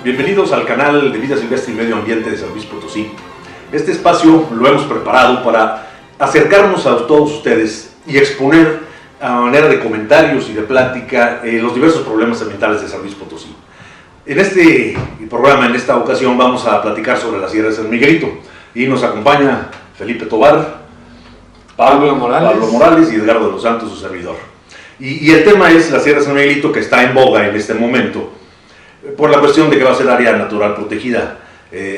Bienvenidos al canal de Vida Silvestre y Medio Ambiente de San Luis Potosí. Este espacio lo hemos preparado para acercarnos a todos ustedes y exponer a manera de comentarios y de plática los diversos problemas ambientales de San Luis Potosí. En este programa, en esta ocasión, vamos a platicar sobre la Sierra de San Miguelito y nos acompaña Felipe Tobar, Pablo Morales y Edgardo de los Santos, su servidor. Y el tema es la Sierra de San Miguelito, que está en boga en este momento por la cuestión de que va a ser área natural protegida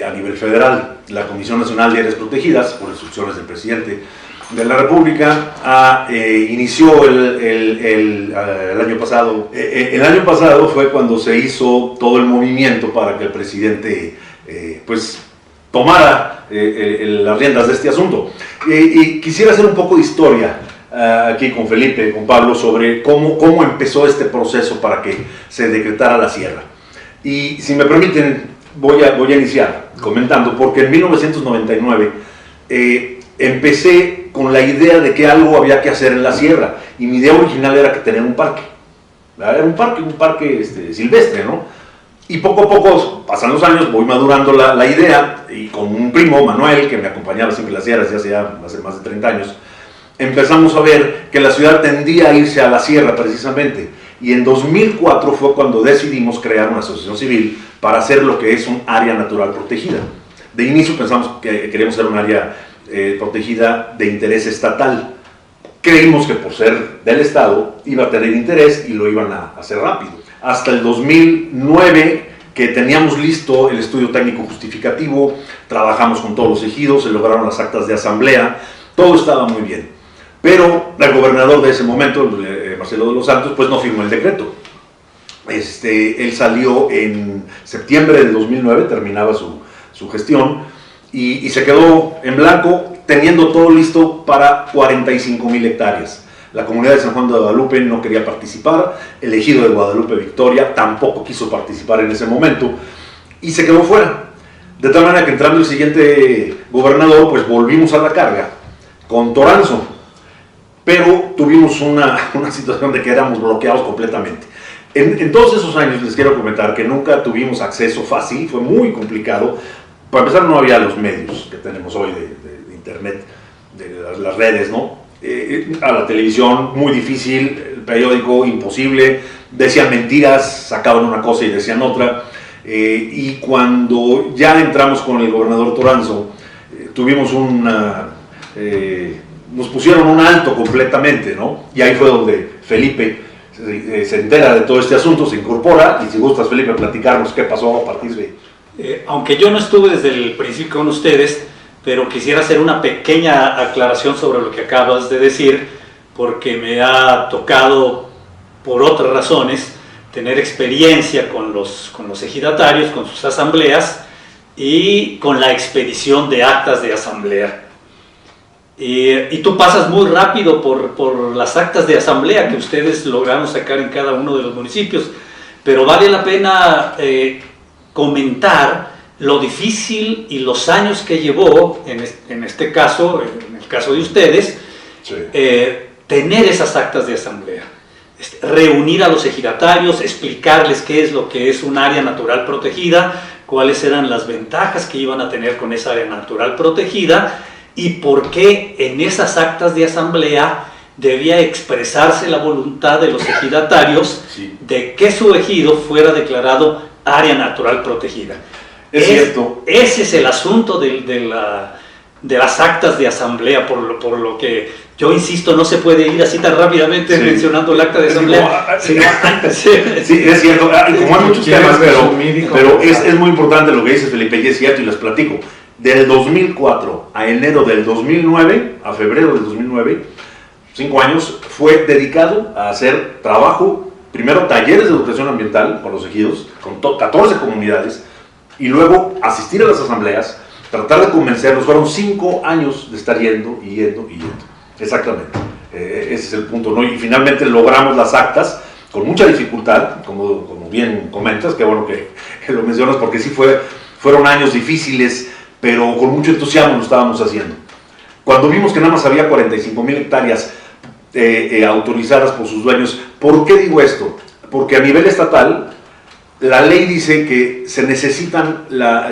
a nivel federal. La Comisión Nacional de Áreas Protegidas, por instrucciones del presidente de la República, inició el año pasado. El año pasado fue cuando se hizo todo el movimiento para que el presidente tomara las riendas de este asunto. Y quisiera hacer un poco de historia aquí con Felipe, con Pablo, sobre cómo empezó este proceso para que se decretara la sierra. Y si me permiten, voy a iniciar comentando, porque en 1999 empecé con la idea de que algo había que hacer en la sierra, y mi idea original era que tener un parque. Era un parque silvestre, ¿no? Y poco a poco, pasan los años, voy madurando la idea, y con un primo, Manuel, que me acompañaba siempre en las sierras desde hace más de 30 años, empezamos a ver que la ciudad tendía a irse a la sierra precisamente. Y en 2004 fue cuando decidimos crear una asociación civil para hacer lo que es un área natural protegida. De inicio pensamos que queríamos ser un área protegida de interés estatal. Creímos que por ser del Estado iba a tener interés y lo iban a hacer rápido. Hasta el 2009, que teníamos listo el estudio técnico justificativo, trabajamos con todos los ejidos, se lograron las actas de asamblea, todo estaba muy bien. Pero el gobernador de ese momento, Marcelo de los Santos, pues no firmó el decreto. Él salió en septiembre del 2009, terminaba su gestión, y se quedó en blanco, teniendo todo listo para 45,000 hectáreas. La comunidad de San Juan de Guadalupe no quería participar, el ejido de Guadalupe Victoria tampoco quiso participar en ese momento, y se quedó fuera. De tal manera que entrando el siguiente gobernador, pues volvimos a la carga con Toranzo. Pero tuvimos una situación de que éramos bloqueados completamente. En todos esos años les quiero comentar que nunca tuvimos acceso fácil, fue muy complicado. Para empezar, no había los medios que tenemos hoy de internet, de las redes, ¿no? A la televisión, muy difícil, el periódico, imposible, decían mentiras, sacaban una cosa y decían otra. Y cuando ya entramos con el gobernador Toranzo, tuvimos nos pusieron un alto completamente, ¿no? Y ahí fue donde Felipe se entera de todo este asunto, se incorpora, y si gustas, Felipe, platicarnos qué pasó a partir de... Aunque yo no estuve desde el principio con ustedes, pero quisiera hacer una pequeña aclaración sobre lo que acabas de decir, porque me ha tocado, por otras razones, tener experiencia con los ejidatarios, con sus asambleas, y con la expedición de actas de asamblea. Y tú pasas muy rápido por las actas de asamblea que ustedes lograron sacar en cada uno de los municipios, pero vale la pena comentar lo difícil y los años que llevó, en este caso, en el caso de ustedes, sí, tener esas actas de asamblea, reunir a los ejidatarios, explicarles qué es lo que es un área natural protegida, cuáles eran las ventajas que iban a tener con esa área natural protegida, y por qué en esas actas de asamblea debía expresarse la voluntad de los ejidatarios, sí, de que su ejido fuera declarado área natural protegida. Es cierto. Ese es el asunto de las actas de asamblea, por lo que yo insisto, no se puede ir así tan rápidamente, sí, mencionando el acta de asamblea. Sí, es cierto, como hay muchos temas, pero es muy importante lo que dices, Felipe, y es cierto, y les platico. Del 2004 a enero del 2009, a febrero del 2009, 5 años, fue dedicado a hacer trabajo, primero talleres de educación ambiental con los ejidos, con 14 comunidades, y luego asistir a las asambleas, tratar de convencerlos. Fueron 5 años de estar yendo. Exactamente, ese es el punto, ¿no? Y finalmente logramos las actas, con mucha dificultad, como bien comentas, que bueno que lo mencionas, porque sí fueron años difíciles, pero con mucho entusiasmo lo estábamos haciendo. Cuando vimos que nada más había 45,000 hectáreas autorizadas por sus dueños, ¿por qué digo esto? Porque a nivel estatal la ley dice que se necesita la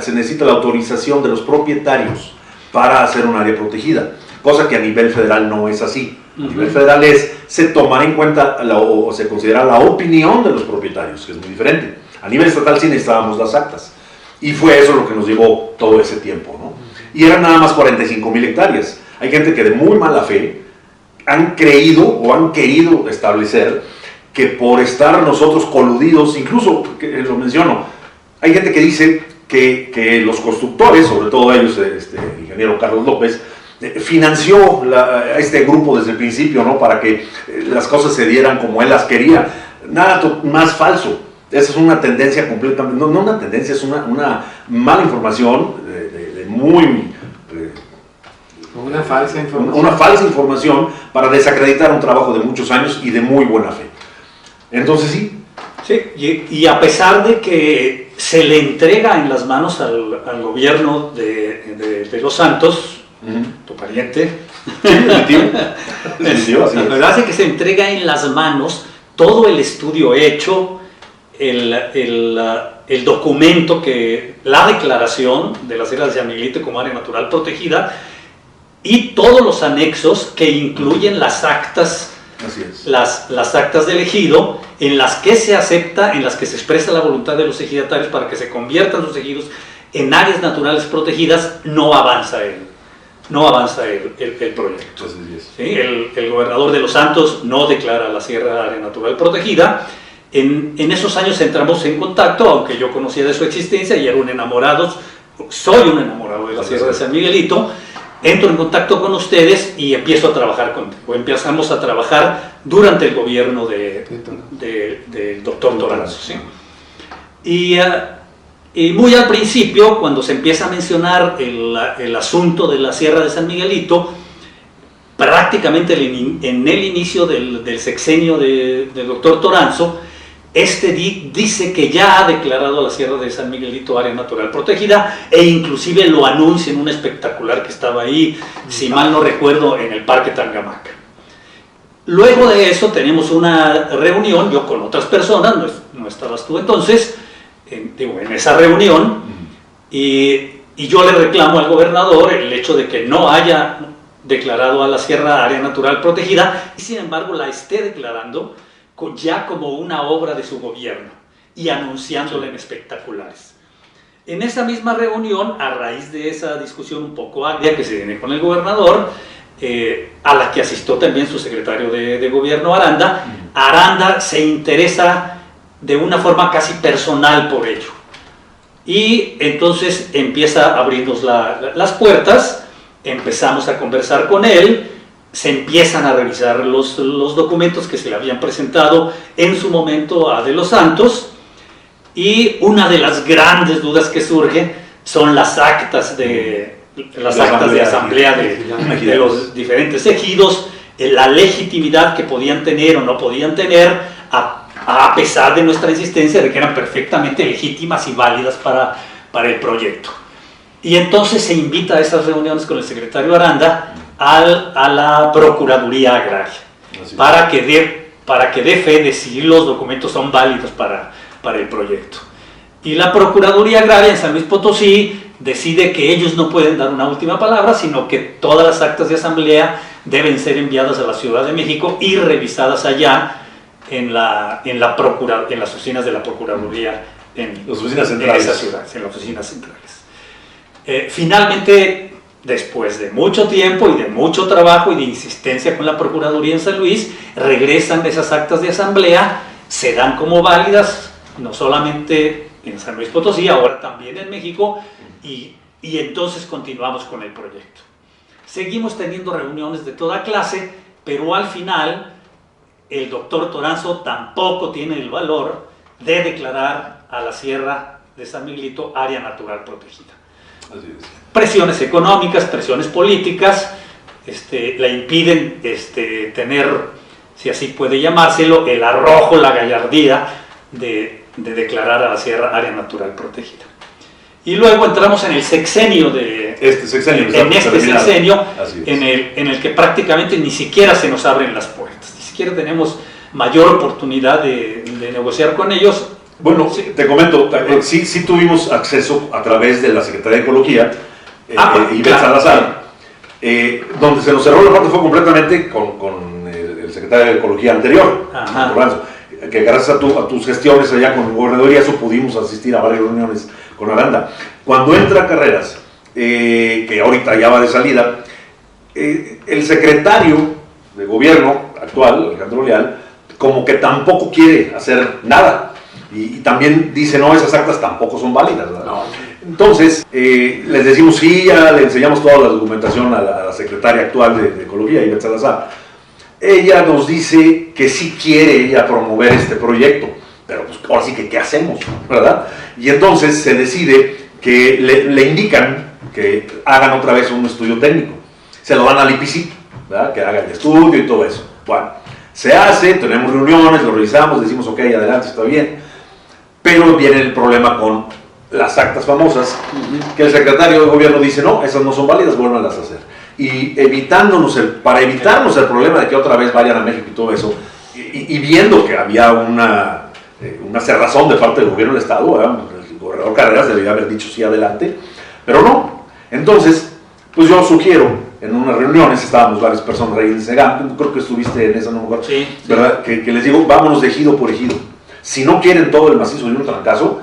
autorización de los propietarios para hacer un área protegida, cosa que a nivel federal no es así. A nivel federal se tomará en cuenta o se considera la opinión de los propietarios, que es muy diferente. A nivel estatal sí necesitábamos las actas. Y fue eso lo que nos llevó todo ese tiempo, ¿no? Y eran nada más 45,000 hectáreas. Hay gente que de muy mala fe han creído o han querido establecer que por estar nosotros coludidos, incluso, que lo menciono, hay gente que dice que los constructores, sobre todo ellos, el ingeniero Carlos López, financió a este grupo desde el principio, ¿no? Para que las cosas se dieran como él las quería. Nada más falso. Esa es una tendencia completamente, no una tendencia, es una mala información, una falsa información. Una falsa información para desacreditar un trabajo de muchos años y de muy buena fe. Entonces sí. Sí, y a pesar de que se le entrega en las manos al gobierno de Los Santos, tu pariente, la verdad es que se entrega en las manos todo el estudio hecho, el documento la declaración de la Sierra de San Miguelito como área natural protegida y todos los anexos que incluyen las actas. Así es. Las actas del ejido en las que se acepta, en las que se expresa la voluntad de los ejidatarios para que se conviertan sus ejidos en áreas naturales protegidas, no avanza el proyecto. ¿Sí? El gobernador de Los Santos no declara la sierra área natural protegida. En esos años entramos en contacto, aunque yo conocía de su existencia y era soy un enamorado de la sierra de San Miguelito. Entro en contacto con ustedes y empiezo a trabajar contigo. Empezamos a trabajar durante el gobierno del doctor Toranzo. ¿Sí? Y muy al principio, cuando se empieza a mencionar el asunto de la Sierra de San Miguelito, prácticamente en el inicio del sexenio del doctor Toranzo, dice que ya ha declarado a la Sierra de San Miguelito área natural protegida e inclusive lo anuncia en un espectacular que estaba ahí, si mal no recuerdo, en el Parque Tangamaca. Luego de eso tenemos una reunión, yo con otras personas, no estabas tú entonces, en esa reunión, y yo le reclamo al gobernador el hecho de que no haya declarado a la Sierra área natural protegida y sin embargo la esté declarando ya como una obra de su gobierno y anunciándola en espectaculares. En esa misma reunión, a raíz de esa discusión un poco agria que se tiene con el gobernador, a la que asistió también su secretario de gobierno Aranda se interesa de una forma casi personal por ello. Y entonces empieza a abrirnos las puertas, empezamos a conversar con él, se empiezan a revisar los documentos que se le habían presentado en su momento a De Los Santos, y una de las grandes dudas que surge son las actas de asamblea de los diferentes ejidos, la legitimidad que podían tener o no podían tener, a pesar de nuestra insistencia de que eran perfectamente legítimas y válidas para el proyecto. Y entonces se invita a esas reuniones con el secretario Aranda a la Procuraduría Agraria para que dé fe de si los documentos son válidos para el proyecto. Y la Procuraduría Agraria en San Luis Potosí decide que ellos no pueden dar una última palabra, sino que todas las actas de asamblea deben ser enviadas a la Ciudad de México y revisadas allá en las oficinas de la Procuraduría en esa ciudad, en las oficinas centrales. Finalmente, después de mucho tiempo y de mucho trabajo y de insistencia con la Procuraduría en San Luis, regresan esas actas de asamblea, se dan como válidas, no solamente en San Luis Potosí, ahora también en México, y entonces continuamos con el proyecto. Seguimos teniendo reuniones de toda clase, pero al final el doctor Toranzo tampoco tiene el valor de declarar a la Sierra de San Miguelito área natural protegida. Así es. Presiones económicas, presiones políticas, la impiden tener, si así puede llamárselo, el arrojo, la gallardía de declarar a la sierra área natural protegida. Y luego entramos en el sexenio en el que prácticamente ni siquiera se nos abren las puertas, ni siquiera tenemos mayor oportunidad de negociar con ellos, Bueno, te comento, sí tuvimos acceso a través de la Secretaría de Ecología, Ivette Salazar, donde se nos cerró la parte fue completamente con el secretario de Ecología anterior, que gracias a tus gestiones allá con el gobernador y eso pudimos asistir a varias reuniones con Aranda. Cuando entra Carreras, que ahorita ya va de salida, el secretario de gobierno actual, Alejandro Leal, como que tampoco quiere hacer nada. Y también dice, no, esas actas tampoco son válidas, ¿verdad? No. Entonces, les decimos, sí, ya le enseñamos toda la documentación a la secretaria actual de Ecología, Ivette Salazar. Ella nos dice que sí quiere ella promover este proyecto, pero pues ahora sí que, ¿qué hacemos? ¿Verdad? Y entonces se decide que le indican que hagan otra vez un estudio técnico. Se lo dan al IPC, ¿verdad? Que haga el estudio y todo eso. Bueno, se hace, tenemos reuniones, lo revisamos, decimos, ok, adelante, está bien. Pero viene el problema con las actas famosas, que el secretario de gobierno dice, no, esas no son válidas, vuélvanlas a hacer. Y para evitarnos el problema de que otra vez vayan a México y todo eso, y viendo que había una cerrazón de parte del gobierno del Estado, ¿verdad? El gobernador Carreras debería haber dicho sí, adelante, pero no. Entonces, pues yo sugiero, en unas reuniones, estábamos varias personas ahí en Segam, creo que estuviste en esa, no me acuerdo, sí, ¿verdad? Que les digo, vámonos de ejido por ejido. Si no quieren todo el macizo de un trancazo,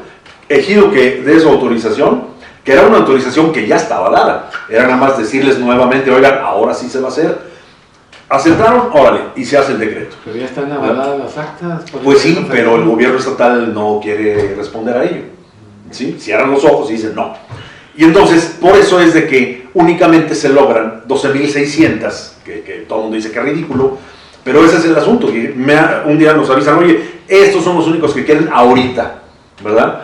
ejido que dé su autorización, que era una autorización que ya estaba dada, era nada más decirles nuevamente, oigan, ahora sí se va a hacer. ¿Aceptaron? Órale, y se hace el decreto. Pero ya están avaladas las actas. Pues sí, pero el gobierno estatal no quiere responder a ello. ¿Sí? Cierran los ojos y dicen no. Y entonces, por eso es de que únicamente se logran 12,600, que todo el mundo dice que es ridículo, pero ese es el asunto. Un día nos avisan, oye, estos son los únicos que quieren ahorita, ¿verdad?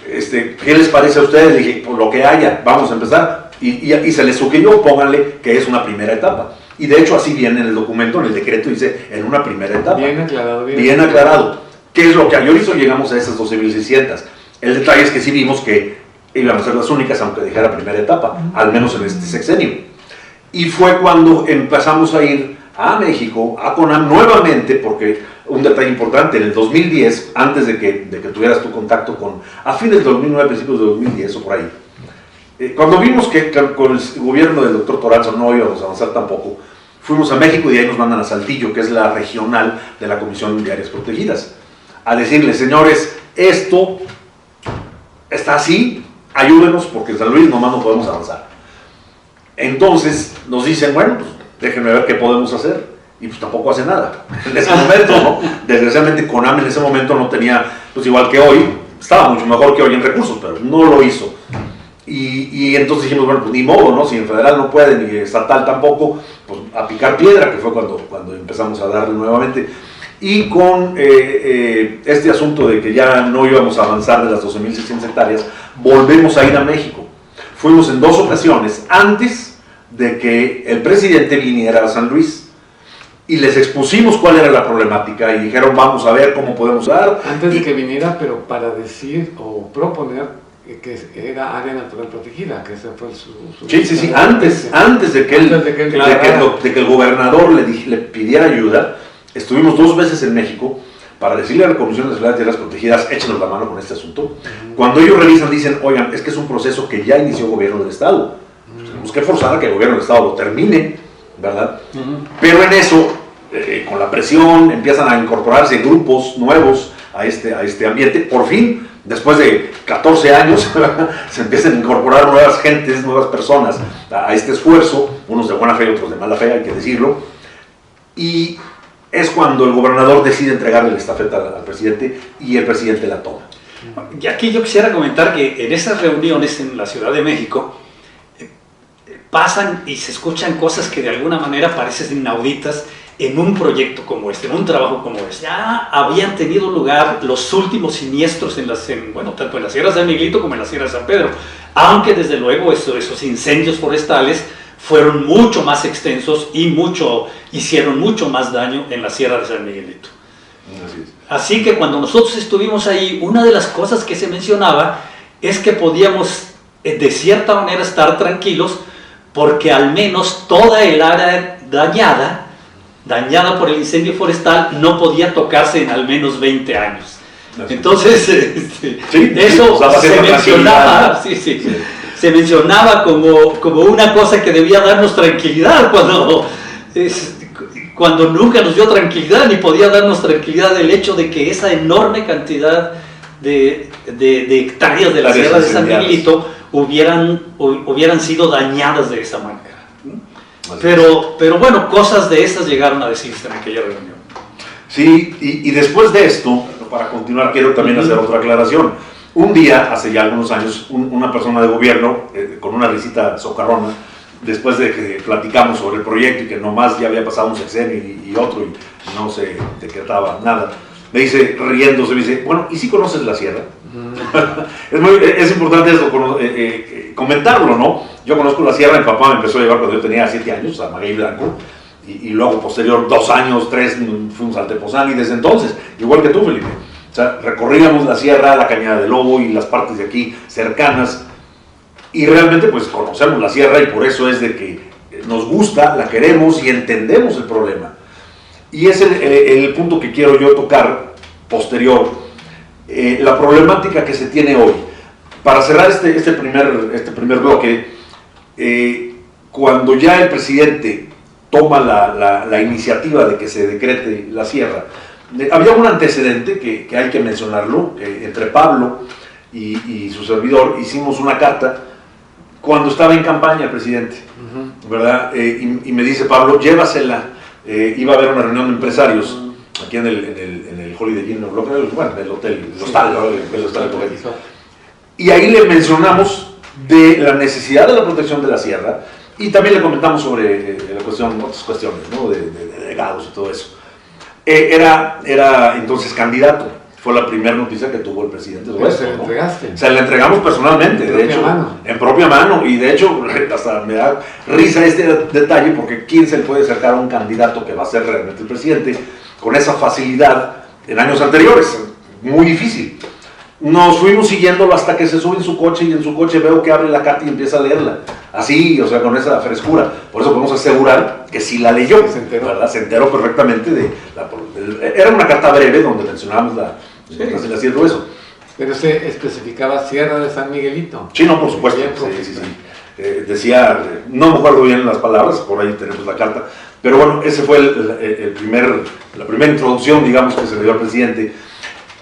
¿Qué les parece a ustedes? Le dije, por lo que haya, vamos a empezar. Y se les sugirió, pónganle que es una primera etapa. Y de hecho así viene en el documento, en el decreto, dice, en una primera etapa. Bien aclarado. Bien aclarado. ¿Qué es lo que ahorita llegamos a esas 12,600? El detalle es que sí vimos que iban a ser las únicas, aunque dijera primera etapa, al menos en este sexenio. Y fue cuando empezamos a ir a México, a CONAM nuevamente, porque un detalle importante, en el 2010, antes de que tuvieras tu contacto a fines del 2009, principios de 2010 o por ahí, cuando vimos que con el gobierno del doctor Toranzo no íbamos a avanzar tampoco, fuimos a México y ahí nos mandan a Saltillo, que es la regional de la Comisión de Áreas Protegidas, a decirles, señores, esto está así, ayúdenos porque en San Luis nomás no podemos avanzar. Entonces nos dicen, bueno, pues déjenme ver qué podemos hacer, y pues tampoco hace nada. En ese momento, ¿no? Desgraciadamente CONAM en ese momento no tenía, pues igual que hoy, estaba mucho mejor que hoy en recursos, pero no lo hizo. Y entonces dijimos, bueno, pues ni modo, ¿no? Si en federal no puede, ni estatal tampoco, pues a picar piedra, que fue cuando empezamos a darle nuevamente. Y con este asunto de que ya no íbamos a avanzar de las 12,600 hectáreas, volvemos a ir a México. Fuimos en 2 ocasiones antes de que el presidente viniera a San Luis. Y les expusimos cuál era la problemática y dijeron, vamos a ver cómo podemos dar. Antes de que viniera, pero para decir o proponer que era área natural protegida, que ese fue su sí, antes de que el gobernador le pidiera ayuda, estuvimos 2 veces en México para decirle a la Comisión Nacional de Áreas Protegidas, échenos la mano con este asunto. Cuando ellos revisan, dicen, oigan, es que es un proceso que ya inició el gobierno del Estado. Tenemos que forzar a que el gobierno del Estado lo termine, ¿verdad? Pero en eso, con la presión, empiezan a incorporarse grupos nuevos a este ambiente. Por fin, después de 14 años, se empiezan a incorporar nuevas gentes, nuevas personas a este esfuerzo, unos de buena fe y otros de mala fe, hay que decirlo. Y es cuando el gobernador decide entregarle la estafeta al presidente y el presidente la toma. Y aquí yo quisiera comentar que en esas reuniones en la Ciudad de México pasan y se escuchan cosas que de alguna manera parecen inauditas en un proyecto como este, en un trabajo como este. Ya habían tenido lugar los últimos siniestros tanto en las sierras de San Miguelito como en las sierras de San Pedro, aunque desde luego esos incendios forestales fueron mucho más extensos y hicieron mucho más daño en la sierra de San Miguelito. Así que cuando nosotros estuvimos ahí, una de las cosas que se mencionaba es que podíamos de cierta manera estar tranquilos porque al menos toda el área dañada por el incendio forestal no podía tocarse en al menos 20 años. Entonces, eso se mencionaba, se mencionaba como una cosa que debía darnos tranquilidad cuando nunca nos dio tranquilidad, ni podía darnos tranquilidad el hecho de que esa enorme cantidad de hectáreas de la Sierra de San Miguelito hubieran sido dañadas de esa manera. Pero bueno, cosas de esas llegaron a decirse en aquella reunión. Sí, y después de esto, para continuar, quiero también hacer otra aclaración. Un día, hace ya algunos años, una persona de gobierno, con una risita socarrona, después de que platicamos sobre el proyecto y que nomás ya había pasado un sexenio y otro y no se decretaba nada, me dice, riéndose, me dice, bueno, ¿y si conoces la sierra? Es importante esto, comentarlo, ¿no? Yo conozco la sierra, mi papá me empezó a llevar cuando yo tenía 7 años, a Maguey Blanco, y luego posterior 2 años, 3, fuimos al Tepoztlán, y desde entonces, igual que tú, Felipe, o sea, recorríamos la sierra, la Cañada del Lobo y las partes de aquí cercanas, y realmente pues conocemos la sierra y por eso es de que nos gusta, la queremos y entendemos el problema. Y es el punto que quiero yo tocar posterior, la problemática que se tiene hoy. Para cerrar este primer bloque, cuando ya el presidente toma la iniciativa de que se decrete la sierra, había un antecedente que hay que mencionarlo, entre Pablo y su servidor hicimos una carta cuando estaba en campaña el presidente, ¿verdad? Y me dice Pablo, llévasela, iba a haber una reunión de empresarios aquí en el Holiday Inn, bueno, en el hotel, el hostal, y ahí le mencionamos de la necesidad de la protección de la sierra y también le comentamos sobre otras cuestiones, ¿no? de delegados y todo eso. Era entonces candidato. Fue la primera noticia que tuvo el presidente. ¿Se la entregaste? Se la entregamos personalmente, de hecho, en propia mano. Y de hecho, hasta me da risa este detalle, porque ¿quién se le puede acercar a un candidato que va a ser realmente el presidente con esa facilidad en años anteriores? Muy difícil. Nos fuimos siguiéndolo hasta que se sube en su coche y en su coche veo que abre la carta y empieza a leerla. Así, o sea, con esa frescura. Por eso podemos asegurar que sí la leyó. Se enteró. ¿Verdad? Se enteró perfectamente era una carta breve donde mencionábamos la sierra y eso. Pero se especificaba Sierra de San Miguelito. Sí, no, por supuesto. Sí. Decía, no me acuerdo bien las palabras, por ahí tenemos la carta. Pero bueno, ese fue la primera introducción, digamos, que se le dio al presidente.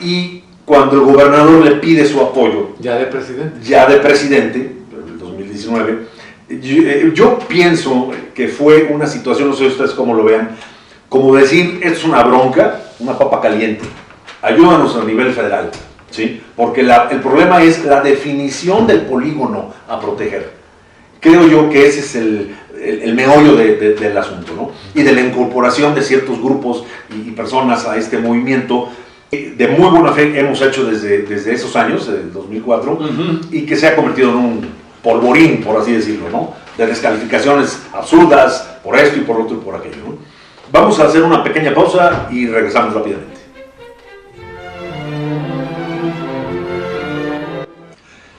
Y cuando el gobernador le pide su apoyo, ya de presidente, en el 2019, yo pienso que fue una situación, no sé ustedes cómo lo vean, como decir, esto es una bronca, una papa caliente, ayúdanos a nivel federal, ¿sí? Porque el problema es la definición del polígono a proteger. Creo yo que ese es el meollo del asunto, ¿no? Y de la incorporación de ciertos grupos y personas a este movimiento, de muy buena fe hemos hecho desde esos años, del 2004, y que se ha convertido en un polvorín, por así decirlo, ¿no? De descalificaciones absurdas por esto y por otro y por aquello, ¿no? Vamos a hacer una pequeña pausa y regresamos rápidamente.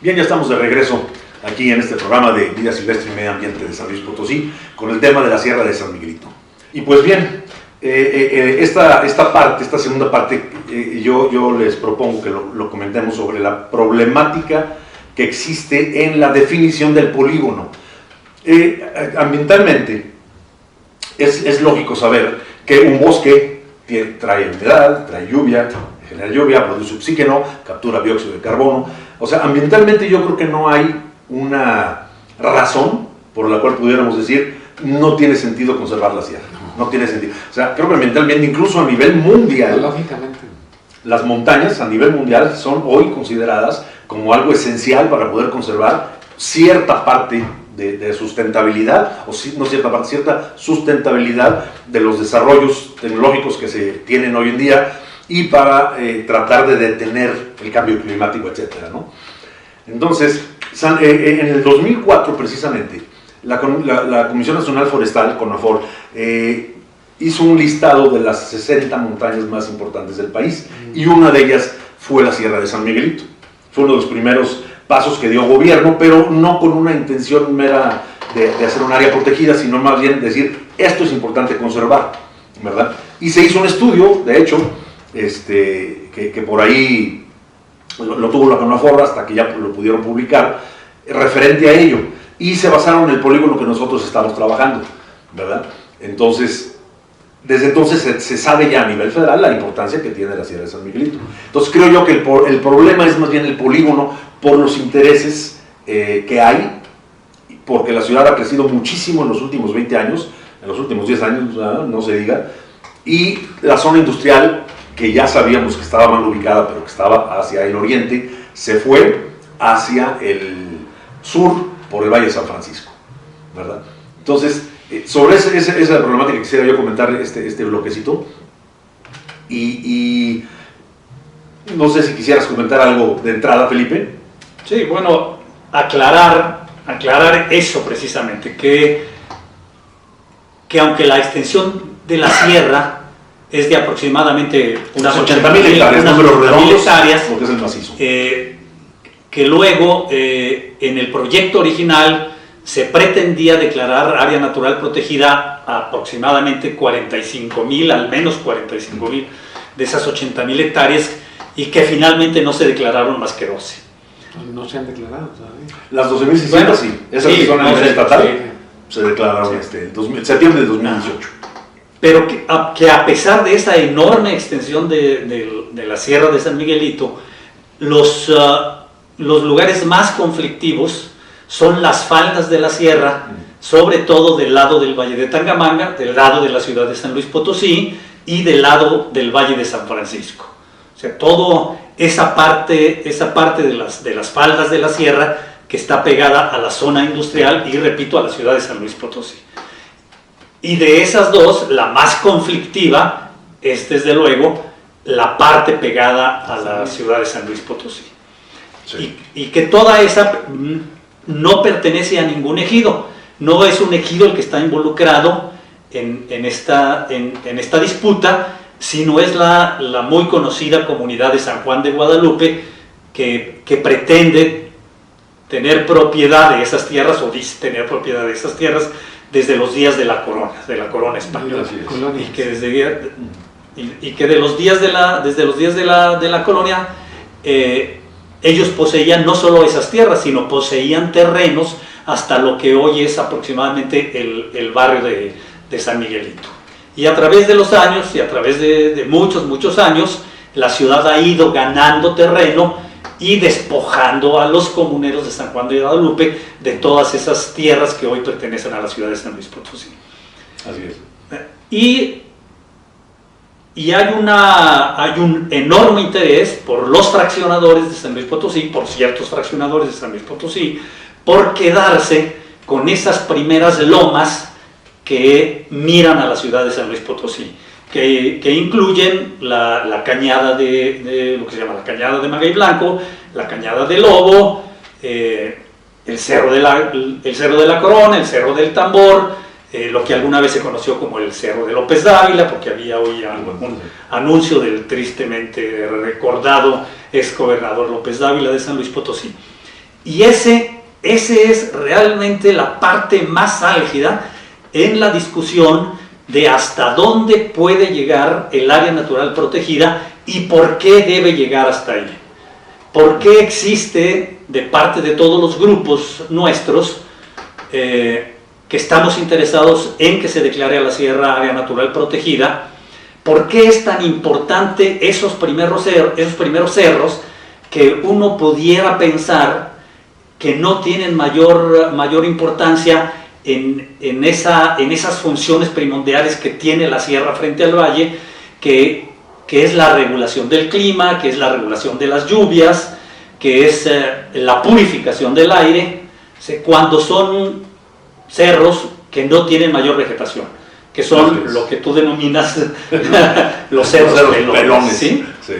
Bien, ya estamos de regreso aquí en este programa de Vida Silvestre y Medio Ambiente de San Luis Potosí con el tema de la Sierra de San Miguelito. Y pues bien, esta segunda parte, yo les propongo que lo comentemos sobre la problemática que existe en la definición del polígono. Ambientalmente, es lógico saber que un bosque trae humedad, trae lluvia, genera lluvia, produce oxígeno, captura dióxido de carbono. O sea, ambientalmente yo creo que no hay una razón por la cual pudiéramos decir no tiene sentido conservar la sierra. No tiene sentido. O sea, creo que ambientalmente, incluso a nivel mundial, lógicamente, las montañas a nivel mundial son hoy consideradas como algo esencial para poder conservar cierta parte de sustentabilidad, o no cierta parte, cierta sustentabilidad de los desarrollos tecnológicos que se tienen hoy en día y para tratar de detener el cambio climático, etcétera, ¿no? Entonces, en el 2004 precisamente, la Comisión Nacional Forestal, CONAFOR, hizo un listado de las 60 montañas más importantes del país y una de ellas fue la Sierra de San Miguelito. Fue uno de los primeros pasos que dio gobierno, pero no con una intención mera de hacer un área protegida, sino más bien decir, esto es importante conservar, ¿verdad? Y se hizo un estudio, de hecho, que que por ahí lo tuvo la Conafor hasta que ya lo pudieron publicar, referente a ello. Y se basaron en el polígono que nosotros estamos trabajando, ¿verdad? Entonces, desde entonces se sabe ya a nivel federal la importancia que tiene la Sierra de San Miguelito. Entonces creo yo que el problema es más bien el polígono por los intereses que hay, porque la ciudad ha crecido muchísimo en los últimos 20 años, en los últimos 10 años, no se diga, y la zona industrial, que ya sabíamos que estaba mal ubicada, pero que estaba hacia el oriente, se fue hacia el sur por el Valle de San Francisco, ¿verdad? Entonces, sobre esa problemática quisiera yo comentar este bloquecito, y no sé si quisieras comentar algo de entrada, Felipe. Sí, bueno, aclarar eso precisamente, que aunque la extensión de la sierra es de aproximadamente unas 80.000 hectáreas, números redondos, hectáreas, porque es el macizo. Que luego en el proyecto original se pretendía declarar área natural protegida a aproximadamente 45.000, al menos 45.000 de esas 80.000 hectáreas, y que finalmente no se declararon más que 12. No se han declarado todavía. Las 12.600, Bueno, sí, esas sí, que son a nivel estatal, sí. se declararon en septiembre de 2018. Pero que a pesar de esa enorme extensión de la Sierra de San Miguelito, los lugares más conflictivos son las faldas de la sierra, sobre todo del lado del Valle de Tangamanga, del lado de la ciudad de San Luis Potosí y del lado del Valle de San Francisco. O sea, toda esa parte de las faldas de la sierra que está pegada a la zona industrial y, repito, a la ciudad de San Luis Potosí. Y de esas dos, la más conflictiva es, desde luego, la parte pegada a la ciudad de San Luis Potosí. Sí. Y que toda esa no pertenece a ningún ejido, no es un ejido el que está involucrado en esta disputa, sino es la muy conocida comunidad de San Juan de Guadalupe, que pretende tener propiedad de esas tierras, o dice tener propiedad de esas tierras, desde los días de la corona española, y que desde los días de la colonia ellos poseían no solo esas tierras, sino poseían terrenos hasta lo que hoy es aproximadamente el barrio de San Miguelito. Y a través de los años, y a través de muchos años, la ciudad ha ido ganando terreno y despojando a los comuneros de San Juan de Guadalupe de todas esas tierras que hoy pertenecen a la ciudad de San Luis Potosí. Así es. Y hay un enorme interés por los fraccionadores de San Luis Potosí, por ciertos fraccionadores de San Luis Potosí, por quedarse con esas primeras lomas que miran a la ciudad de San Luis Potosí, que incluyen la cañada de lo que se llama la cañada de Maguey Blanco, la cañada de Lobo, el cerro de la Corona, el cerro del Tambor, lo que alguna vez se conoció como el cerro de López Dávila, porque había hoy un anuncio del tristemente recordado exgobernador López Dávila de San Luis Potosí. Y ese es realmente la parte más álgida en la discusión de hasta dónde puede llegar el área natural protegida y por qué debe llegar hasta ahí. ¿Por qué existe de parte de todos los grupos nuestros que estamos interesados en que se declare a la sierra área natural protegida? ¿Por qué es tan importante esos primeros cerros que uno pudiera pensar que no tienen mayor importancia en esas funciones primordiales que tiene la sierra frente al valle, que es la regulación del clima, que es la regulación de las lluvias, que es la purificación del aire, cuando son cerros que no tienen mayor vegetación, que son lo que tú denominas los cerros pelones, ¿sí? Sí.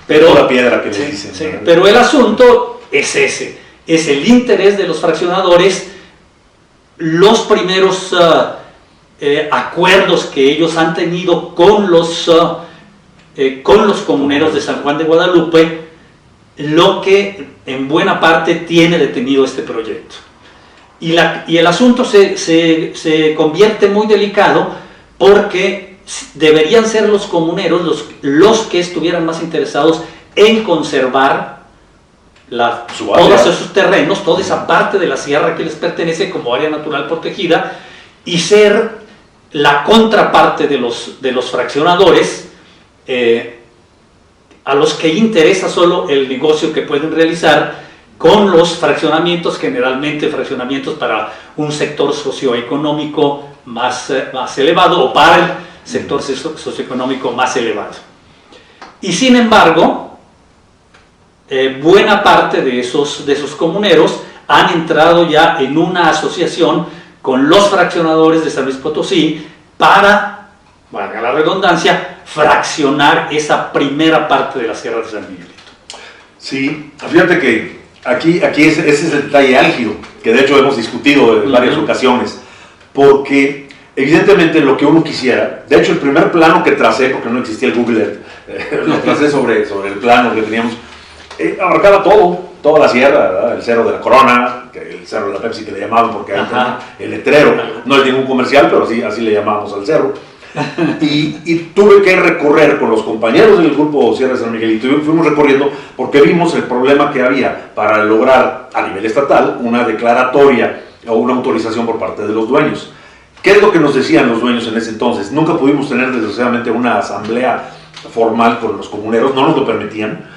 Pero, la piedra que le dicen, sí, pero el asunto es ese, es el interés de los fraccionadores, los primeros acuerdos que ellos han tenido con los comuneros de San Juan de Guadalupe, lo que en buena parte tiene detenido este proyecto. Y el asunto se convierte muy delicado porque deberían ser los comuneros los que estuvieran más interesados en conservar todos esos terrenos, toda esa parte de la sierra que les pertenece como área natural protegida, y ser la contraparte de los fraccionadores, a los que interesa solo el negocio que pueden realizar con los fraccionamientos, generalmente fraccionamientos para un sector socioeconómico más elevado, o para el sector socioeconómico más elevado. Y sin embargo, buena parte de esos comuneros han entrado ya en una asociación con los fraccionadores de San Luis Potosí para, valga la redundancia, fraccionar esa primera parte de la Sierra de San Miguelito. Sí, fíjate que aquí ese es el detalle álgido, que de hecho hemos discutido en varias ocasiones, porque evidentemente lo que uno quisiera, de hecho el primer plano que tracé, porque no existía el Google Earth, lo tracé sobre el plano que teníamos, abarcaba toda la sierra, ¿verdad? El Cerro de la Corona, el Cerro de la Pepsi que le llamaban porque ahí tenía el letrero, no es ningún comercial, pero así le llamábamos al cerro. Y tuve que recorrer con los compañeros del grupo Sierra de San Miguelito, y fuimos recorriendo porque vimos el problema que había para lograr a nivel estatal una declaratoria o una autorización por parte de los dueños. ¿Qué es lo que nos decían los dueños en ese entonces? Nunca pudimos tener desgraciadamente una asamblea formal con los comuneros, no nos lo permitían,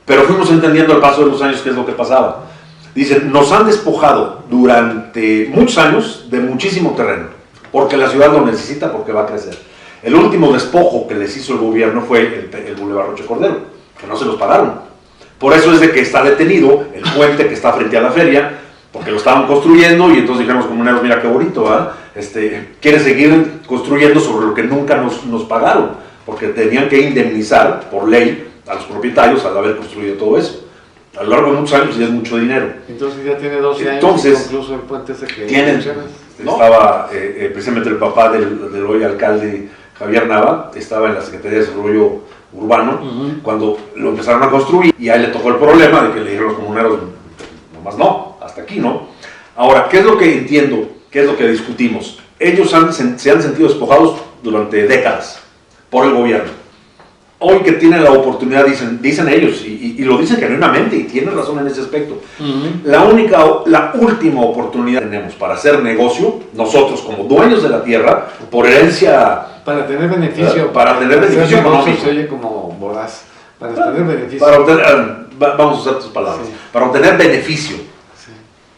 pero fuimos entendiendo al paso de los años qué es lo que pasaba. Dicen, nos han despojado durante muchos años de muchísimo terreno, porque la ciudad lo necesita, porque va a crecer. El último despojo que les hizo el gobierno fue el Boulevard Rocha Cordero, que no se los pagaron. Por eso es de que está detenido el puente que está frente a la feria, porque lo estaban construyendo, y entonces dijeron los comuneros, mira qué bonito, ¿verdad? Quieren seguir construyendo sobre lo que nunca nos pagaron, porque tenían que indemnizar por ley a los propietarios al haber construido todo eso. A lo largo de muchos años ya es mucho dinero. Entonces ya tiene 12 entonces, años, incluso el puente ese que mencionas. ¿no? Estaba precisamente el papá del hoy alcalde Javier Nava, estaba en la Secretaría de Desarrollo Urbano, cuando lo empezaron a construir, y a él le tocó el problema de que le dijeron los comuneros, nomás no, hasta aquí no. Ahora, ¿qué es lo que entiendo? ¿Qué es lo que discutimos? Ellos se han sentido despojados durante décadas por el gobierno. Hoy que tienen la oportunidad, dicen ellos, y lo dicen genuinamente, y tienen razón en ese aspecto, la última oportunidad que tenemos para hacer negocio, nosotros como dueños de la tierra, por herencia... Para tener beneficio. Para tener beneficio económico. Se oye como voraz. Para tener beneficio. Vamos a usar tus palabras. Sí. Para obtener beneficio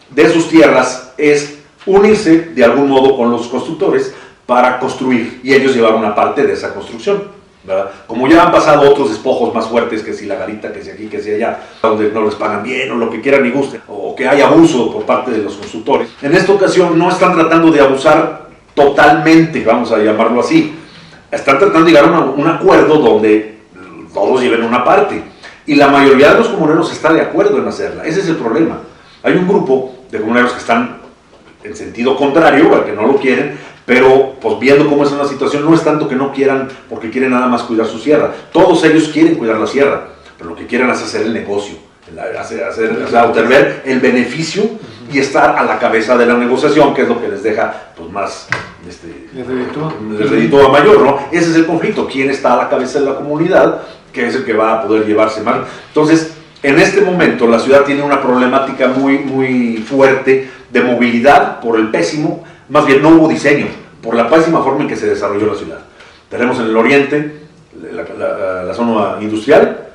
de sus tierras es unirse de algún modo con los constructores para construir, y ellos llevar una parte de esa construcción, ¿verdad? Como ya han pasado otros despojos más fuertes, que si la garita, que si aquí, que si allá, donde no les pagan bien, o lo que quieran y gusten, o que hay abuso por parte de los constructores. En esta ocasión no están tratando de abusar totalmente, vamos a llamarlo así. Están tratando de llegar a un acuerdo donde todos lleven una parte. Y la mayoría de los comuneros está de acuerdo en hacerla. Ese es el problema. Hay un grupo de comuneros que están en sentido contrario, al que no lo quieren, pero pues viendo cómo es una situación, no es tanto que no quieran, porque quieren nada más cuidar su sierra. Todos ellos quieren cuidar la sierra, pero lo que quieren es hacer el negocio, obtener el beneficio y estar a la cabeza de la negociación, que es lo que les deja pues más les reditúa mayor, ¿no? Ese es el conflicto, quién está a la cabeza de la comunidad, que es el que va a poder llevarse más. Entonces, en este momento la ciudad tiene una problemática muy fuerte de movilidad por el pésimo, más bien no hubo diseño, por la pésima forma en que se desarrolló la ciudad. Tenemos en el oriente la zona industrial,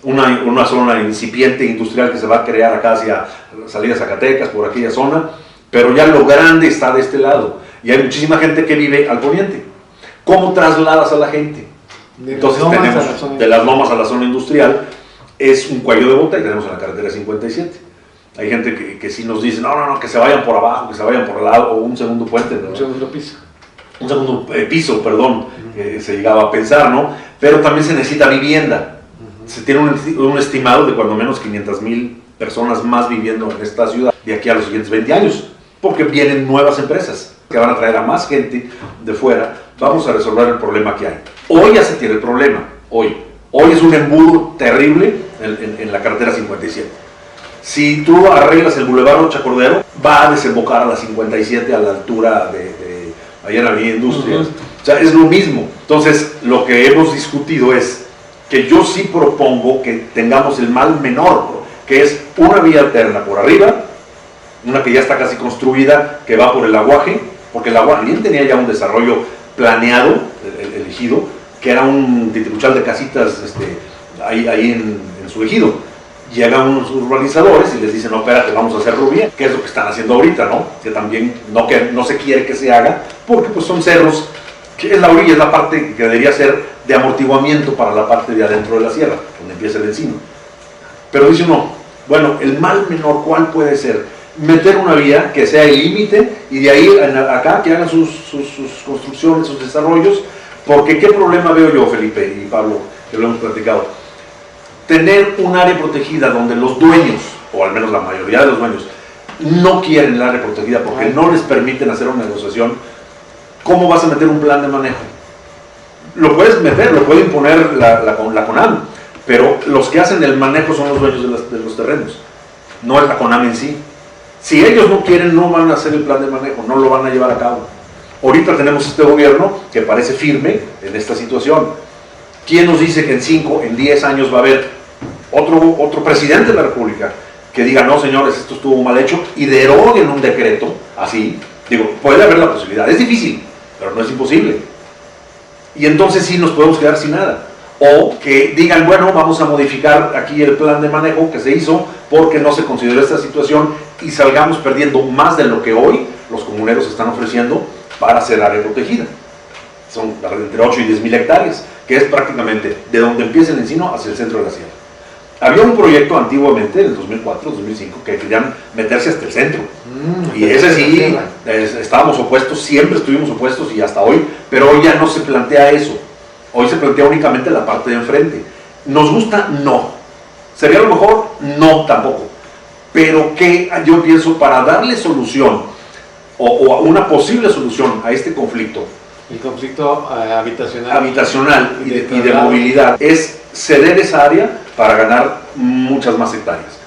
una zona incipiente industrial que se va a crear acá hacia salida Zacatecas, por aquella zona, pero ya lo grande está de este lado, y hay muchísima gente que vive al poniente. ¿Cómo trasladas a la gente? Entonces tenemos de las lomas a la zona industrial, es un cuello de bota, y tenemos en la carretera 57. Hay gente que sí nos dice, no, que se vayan por abajo, que se vayan por el lado, o un segundo puente, ¿no? Un segundo piso. Un segundo piso, perdón, se llegaba a pensar, ¿no? Pero también se necesita vivienda. Se tiene un estimado de cuando menos 500,000 personas más viviendo en esta ciudad de aquí a los siguientes 20 años, porque vienen nuevas empresas que van a traer a más gente de fuera. Vamos a resolver el problema que hay. Hoy ya se tiene el problema, hoy es un embudo terrible en la carretera 57. Si tú arreglas el Boulevard Rocha Cordero, va a desembocar a la 57 a la altura de allá en la Avenida Industria. O sea, es lo mismo. Entonces, lo que hemos discutido es que yo sí propongo que tengamos el mal menor, que es una vía alterna por arriba, una que ya está casi construida, que va por el aguaje, porque el aguaje bien tenía ya un desarrollo planeado, elegido, que era un titipuchal de casitas ahí en su ejido. Llegan unos urbanizadores y les dicen, no, espérate, vamos a hacerlo bien, que es lo que están haciendo ahorita, ¿no? Que también no se quiere que se haga, porque pues son cerros, que es la orilla, es la parte que debería ser de amortiguamiento para la parte de adentro de la sierra, donde empieza el encino. Pero dice uno, bueno, el mal menor, ¿cuál puede ser? Meter una vía que sea el límite y de ahí acá que hagan sus construcciones, sus desarrollos, porque ¿qué problema veo yo, Felipe y Pablo, que lo hemos platicado? Tener un área protegida donde los dueños, o al menos la mayoría de los dueños, no quieren el área protegida porque no les permiten hacer una negociación. ¿Cómo vas a meter un plan de manejo? Lo puedes meter, lo puede imponer la CONAM, pero los que hacen el manejo son los dueños de los terrenos, no es la CONAM en sí. Si ellos no quieren, no van a hacer el plan de manejo, no lo van a llevar a cabo. Ahorita tenemos este gobierno que parece firme en esta situación. ¿Quién nos dice que en 5, en 10 años va a haber otro presidente de la República que diga, no señores, esto estuvo mal hecho, y deroguen un decreto así? Digo, puede haber la posibilidad, es difícil, pero no es imposible. Y entonces sí nos podemos quedar sin nada. O que digan, bueno, vamos a modificar aquí el plan de manejo que se hizo porque no se consideró esta situación y salgamos perdiendo más de lo que hoy los comuneros están ofreciendo para hacer área protegida. Son entre 8 y 10 mil hectáreas, que es prácticamente de donde empieza el encino hacia el centro de la sierra. Había un proyecto antiguamente, en el 2004, 2005, que querían meterse hasta el centro. Y ese sí, estábamos opuestos, siempre estuvimos opuestos y hasta hoy, pero hoy ya no se plantea eso. Hoy se plantea únicamente la parte de enfrente. ¿Nos gusta? No. ¿Sería lo mejor? No, tampoco. Pero que yo pienso para darle solución o una posible solución a este conflicto. El conflicto habitacional. Habitacional y de movilidad es ceder esa área para ganar muchas más hectáreas.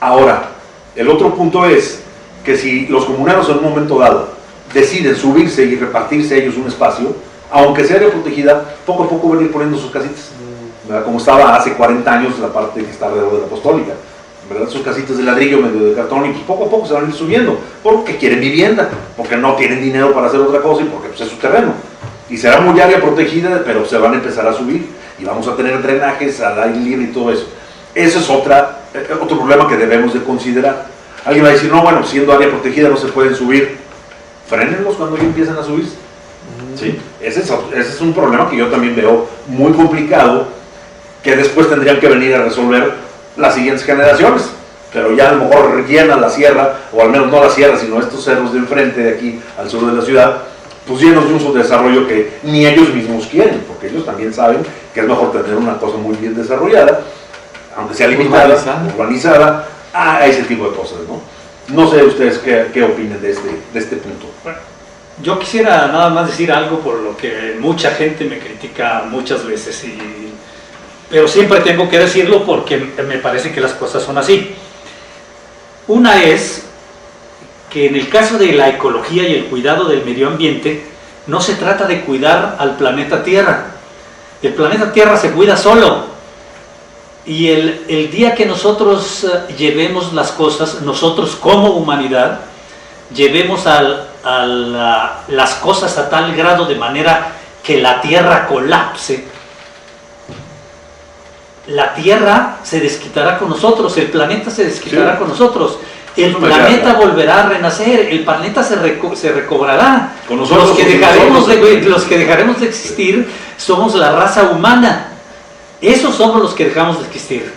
Ahora, el otro punto es que si los comuneros en un momento dado deciden subirse y repartirse ellos un espacio, aunque sea área protegida, poco a poco van a ir poniendo sus casitas, ¿verdad? Como estaba hace 40 años la parte que está alrededor de la Apostólica, ¿verdad? Sus casitas de ladrillo, medio de cartón, y pues poco a poco se van a ir subiendo, porque quieren vivienda, porque no tienen dinero para hacer otra cosa y porque pues, es su terreno. Y será muy área protegida, pero se van a empezar a subir y vamos a tener drenajes al aire libre y todo eso. Eso es otro problema que debemos de considerar. Alguien va a decir, no, bueno, siendo área protegida no se pueden subir. Frénenlos cuando ya empiezan a subirse. ¿Sí? Ese es un problema que yo también veo muy complicado, que después tendrían que venir a resolver las siguientes generaciones, pero ya a lo mejor llena la sierra, o al menos no la sierra, sino estos cerros de enfrente de aquí al sur de la ciudad, pues llenos de un subdesarrollo que ni ellos mismos quieren, porque ellos también saben que es mejor tener una cosa muy bien desarrollada, aunque sea limitada, urbanizada, a ese tipo de cosas, ¿no? No sé ustedes qué opinen de este punto. Bueno, yo quisiera nada más decir algo por lo que mucha gente me critica muchas veces, pero siempre tengo que decirlo porque me parece que las cosas son así. Una es que en el caso de la ecología y el cuidado del medio ambiente, no se trata de cuidar al planeta Tierra. El planeta Tierra se cuida solo. Y el día que nosotros llevemos las cosas, nosotros como humanidad, llevemos las cosas a tal grado de manera que la Tierra colapse, la Tierra se desquitará con nosotros, el planeta se desquitará con nosotros. El planeta volverá a renacer, el planeta se recobrará. Con nosotros, los que dejaremos de existir somos la raza humana. Esos somos los que dejamos de existir.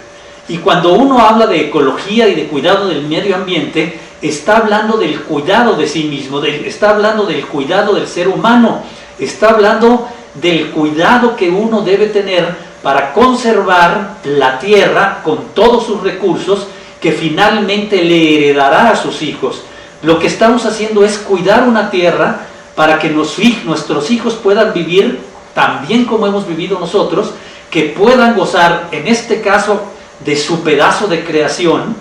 Y cuando uno habla de ecología y de cuidado del medio ambiente, está hablando del cuidado de sí mismo, está hablando del cuidado del ser humano, está hablando del cuidado que uno debe tener para conservar la tierra con todos sus recursos que finalmente le heredará a sus hijos. Lo que estamos haciendo es cuidar una tierra para que nuestros hijos puedan vivir tan bien como hemos vivido nosotros, que puedan gozar, en este caso, de su pedazo de creación,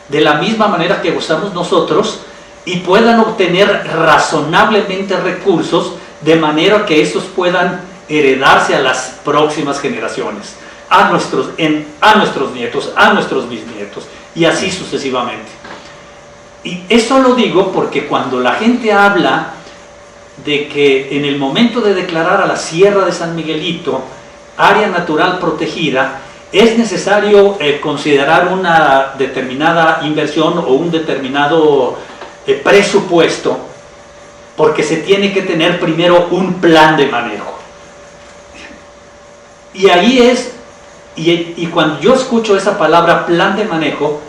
de la misma manera que gozamos nosotros, y puedan obtener razonablemente recursos de manera que estos puedan heredarse a las próximas generaciones, a nuestros nietos, a nuestros bisnietos, y así sucesivamente. Y eso lo digo porque cuando la gente habla de que en el momento de declarar a la Sierra de San Miguelito área natural protegida, es necesario considerar una determinada inversión o un determinado presupuesto, porque se tiene que tener primero un plan de manejo. Y ahí es, y cuando yo escucho esa palabra plan de manejo,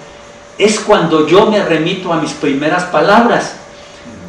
es cuando yo me remito a mis primeras palabras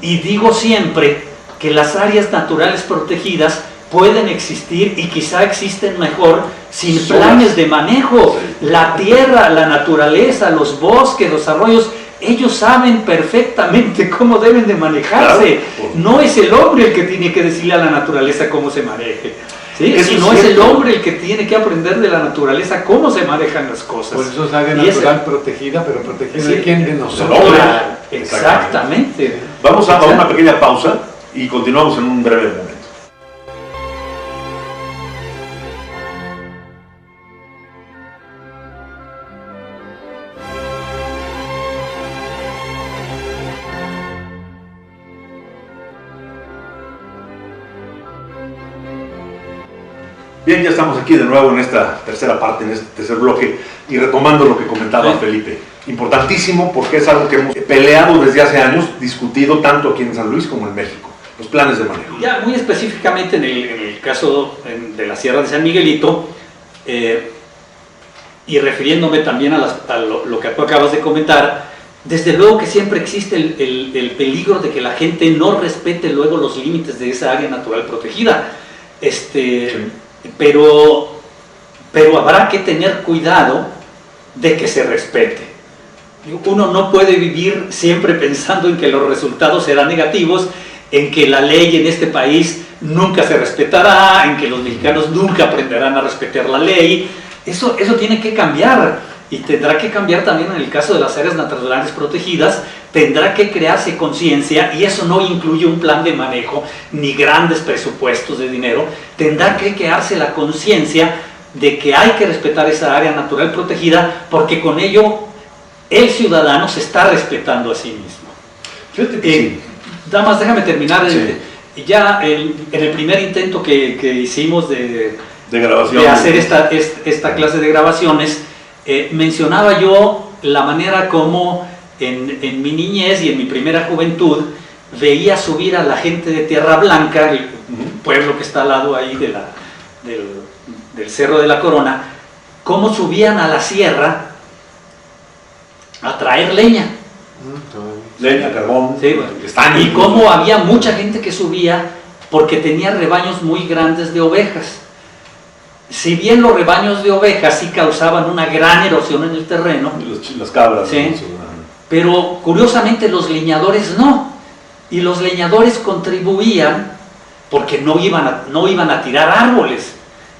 y digo siempre que las áreas naturales protegidas pueden existir y quizá existen mejor sin planes de manejo. La tierra, la naturaleza, los bosques, los arroyos, ellos saben perfectamente cómo deben de manejarse. Claro. No es el hombre el que tiene que decirle a la naturaleza cómo se maneje, ¿sí? Sino es el hombre el que tiene que aprender de la naturaleza cómo se manejan las cosas. Por eso es área natural protegida, pero protegida sí, de quién, de nosotros. Claro, exactamente. Vamos a una pequeña pausa y continuamos en un breve momento. Bien, ya estamos aquí de nuevo en esta tercera parte, en este tercer bloque, y retomando lo que comentaba Felipe. Importantísimo porque es algo que hemos peleado desde hace años, discutido tanto aquí en San Luis como en México, los planes de manejo. Ya muy específicamente en el caso de la Sierra de San Miguelito, y refiriéndome también a lo que tú acabas de comentar, desde luego que siempre existe el peligro de que la gente no respete luego los límites de esa área natural protegida. Sí. Pero habrá que tener cuidado de que se respete. Uno no puede vivir siempre pensando en que los resultados serán negativos, en que la ley en este país nunca se respetará, en que los mexicanos nunca aprenderán a respetar la ley. Eso tiene que cambiar, y tendrá que cambiar también en el caso de las áreas naturales protegidas. Tendrá que crearse conciencia, y eso no incluye un plan de manejo ni grandes presupuestos de dinero. Tendrá que crearse la conciencia de que hay que respetar esa área natural protegida, porque con ello el ciudadano se está respetando a sí mismo. Fíjate que sí. Nada más déjame terminar. Sí. Ya en el primer intento que hicimos de hacer esta clase de grabaciones, mencionaba yo la manera como en mi niñez y en mi primera juventud veía subir a la gente de Tierra Blanca, el pueblo que está al lado ahí del Cerro de la Corona, cómo subían a la sierra a traer leña. Leña, carbón, sí, estaño. Y cómo había mucha gente que subía porque tenía rebaños muy grandes de ovejas. Si bien los rebaños de ovejas sí causaban una gran erosión en el terreno, las cabras, sí, pero curiosamente los leñadores no, y los leñadores contribuían porque no iban a tirar árboles.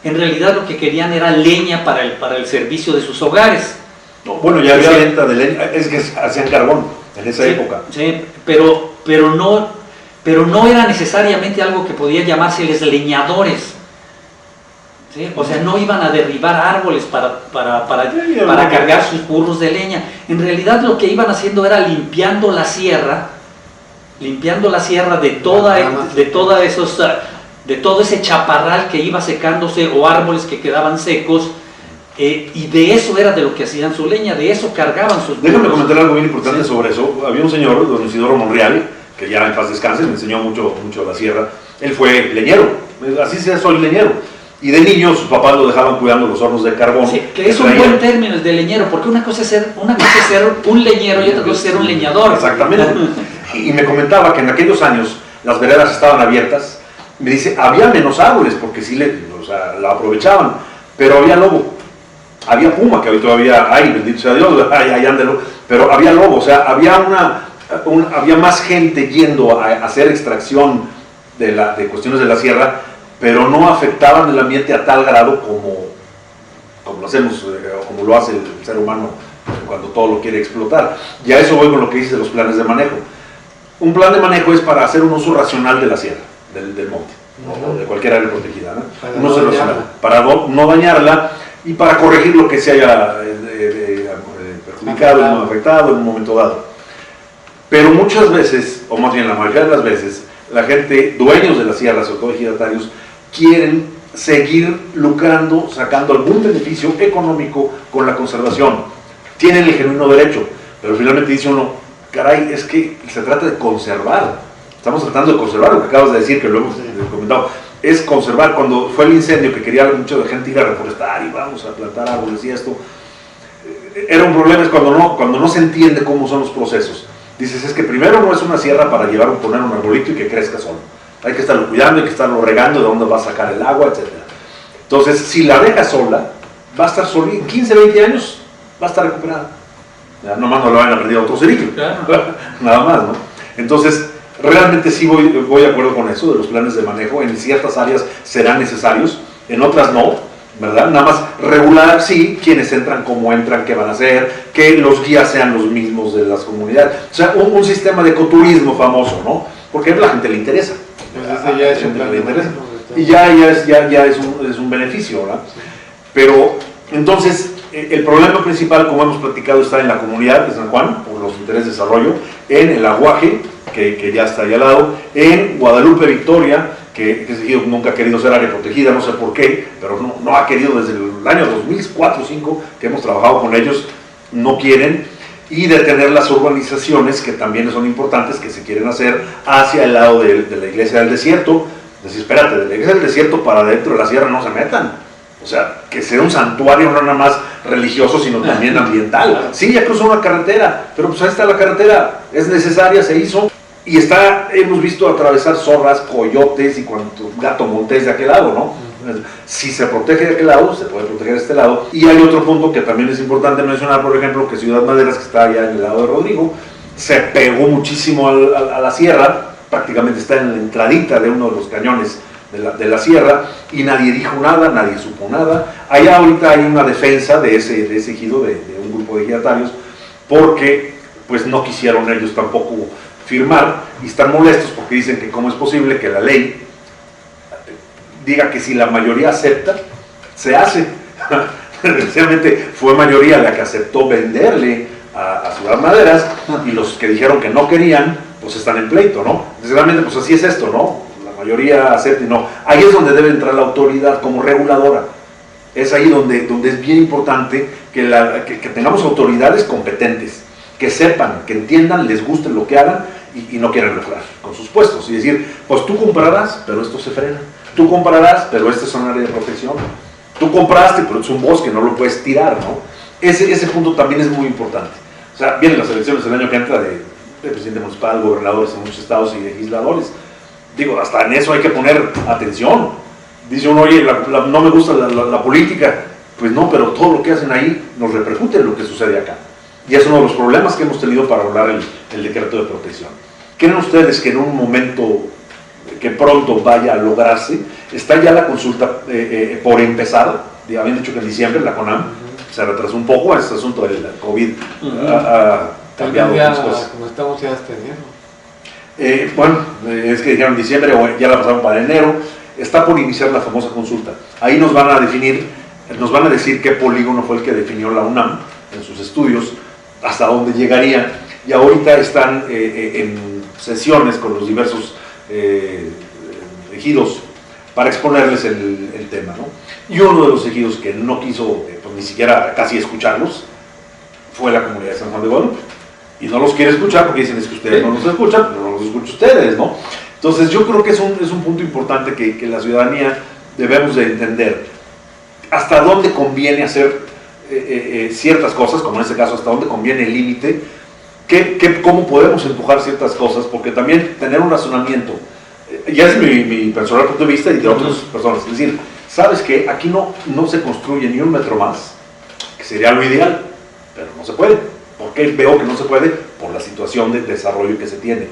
En realidad lo que querían era leña para el servicio de sus hogares. No, bueno, ya había venta de leña, es que hacían carbón en esa época. Sí, pero no era necesariamente algo que podía llamárseles leñadores. ¿Sí? O sea, no iban a derribar árboles para cargar sus burros de leña. En realidad lo que iban haciendo era limpiando la sierra de todo ese chaparral que iba secándose, o árboles que quedaban secos, y de eso era de lo que hacían su leña, de eso cargaban sus burros. Déjame comentar algo bien importante sobre eso. Había un señor, don Isidoro Monreal, que ya en paz descanse, me enseñó mucho la sierra. Él fue leñero, así sea, soy leñero. Y de niño sus papás lo dejaban cuidando los hornos de carbón. Sí, que es un buen término el de leñero, porque una cosa es ser un leñero y otra cosa es ser un leñador. Exactamente. Y me comentaba que en aquellos años las veredas estaban abiertas. Me dice, había menos árboles, porque sí la aprovechaban, pero había lobo, había puma, que hoy todavía hay, bendito sea Dios, hay ándelo, pero había lobo, o sea, había más gente yendo a hacer extracción de cuestiones de la sierra, pero no afectaban el ambiente a tal grado como lo hacemos, como lo hace el ser humano cuando todo lo quiere explotar. Y a eso voy con lo que dice de los planes de manejo. Un plan de manejo es para hacer un uso racional de la sierra. del monte, o de cualquier área protegida, ¿no? Para Uno no se lo dañarla. sabe, para no dañarla y para corregir lo que se haya perjudicado, afectado en un momento dado. Pero muchas veces, o más bien la mayoría de las veces, la gente, dueños de las sierras, sobre todo ejidatarios, quieren seguir lucrando, sacando algún beneficio económico con la conservación. Tienen el genuino derecho, pero finalmente dice uno, caray, es que se trata de conservar. Estamos tratando de conservar lo que acabas de decir, que lo hemos comentado. Es conservar. Cuando fue el incendio que quería mucha gente ir a reforestar y vamos a plantar árboles y esto, era un problema, es cuando no se entiende cómo son los procesos. Dices, es que primero no es una sierra para poner un arbolito y que crezca solo. Hay que estarlo cuidando, hay que estarlo regando, de dónde va a sacar el agua, etc. Entonces, si la dejas sola, va a estar sola, en 15, 20 años va a estar recuperada. Ya, nomás no lo van a aprender a otro cerillo. Claro. Nada más, ¿no? Entonces, realmente sí voy de acuerdo con eso, de los planes de manejo. En ciertas áreas serán necesarios, en otras no, ¿verdad? Nada más regular, sí, quiénes entran, cómo entran, qué van a hacer, que los guías sean los mismos de las comunidades. O sea, un sistema de ecoturismo famoso, ¿no? Porque a la gente le interesa. Entonces ya es un plan de manejo. Y ya es un beneficio, ¿verdad? Pero, entonces, el problema principal, como hemos platicado, está en la comunidad de San Juan, por los intereses de desarrollo, en el aguaje, que ya está ahí al lado, en Guadalupe Victoria, que ese ejido nunca ha querido ser área protegida, no sé por qué, pero no ha querido desde el año 2004 o 2005, que hemos trabajado con ellos, no quieren, y detener las urbanizaciones, que también son importantes, que se quieren hacer hacia el lado de la iglesia del desierto. Decir, espérate, de la iglesia del desierto para dentro de la sierra no se metan. O sea, que sea un santuario no nada más religioso, sino también ambiental. Sí, ya cruzó una carretera, pero pues ahí está la carretera, es necesaria, se hizo. Y hemos visto atravesar zorras, coyotes y cuanto gato montés de aquel lado, ¿no? Si se protege de aquel lado, se puede proteger de este lado. Y hay otro punto que también es importante mencionar, por ejemplo, que Ciudad Maderas, que está allá en el lado de Rodrigo, se pegó muchísimo a la sierra, prácticamente está en la entradita de uno de los cañones de la sierra, y nadie dijo nada, nadie supo nada. Allá ahorita hay una defensa de ese ejido, de un grupo de ejidatarios, porque pues no quisieron ellos tampoco firmar, y están molestos porque dicen que cómo es posible que la ley diga que si la mayoría acepta, se hace. Desgraciadamente fue mayoría la que aceptó venderle a Ciudad Maderas, y los que dijeron que no querían, pues están en pleito, ¿no? Desgraciadamente, pues así es esto, ¿no? La mayoría acepta y no. Ahí es donde debe entrar la autoridad como reguladora. Es ahí donde es bien importante que tengamos autoridades competentes, que sepan, que entiendan, les guste lo que hagan y no quieran lucrar con sus puestos. Y decir, pues tú comprarás, pero esto se frena. Tú comprarás, pero este es un área de protección. Tú compraste, pero es un bosque, no lo puedes tirar, ¿no? Ese punto también es muy importante. O sea, vienen las elecciones el año que entra de presidente municipal, gobernadores en muchos estados y legisladores. Digo, hasta en eso hay que poner atención. Dice uno, oye, no me gusta la política. Pues no, pero todo lo que hacen ahí nos repercute en lo que sucede acá. Y es uno de los problemas que hemos tenido para hablar el decreto de protección. ¿Creen ustedes que en un momento que pronto vaya a lograrse, está ya la consulta por empezar? Habían dicho que en diciembre la CONAM se retrasó un poco, este asunto del COVID ha cambiado ya, muchas cosas. como estamos ya hasta enero. Bueno, es que dijeron diciembre o ya la pasaron para enero. Está por iniciar la famosa consulta. Ahí nos van a definir, nos van a decir qué polígono fue el que definió la UNAM en sus estudios, hasta dónde llegarían, y ahorita están en sesiones con los diversos ejidos para exponerles el tema, ¿no? Y uno de los ejidos que no quiso pues, ni siquiera casi escucharlos fue la comunidad de San Juan de Guadalupe, y no los quiere escuchar porque dicen es que ustedes no los escuchan, pero no los escuchan ustedes, ¿no? Entonces yo creo que es un punto importante que la ciudadanía debemos de entender hasta dónde conviene hacer ciertas cosas, como en este caso hasta dónde conviene el límite, cómo podemos empujar ciertas cosas, porque también tener un razonamiento, ya es mi personal punto de vista y de otras personas, es decir, sabes que aquí no se construye ni un metro más, que sería lo ideal, pero no se puede. ¿Por qué veo que no se puede? Por la situación de desarrollo que se tiene.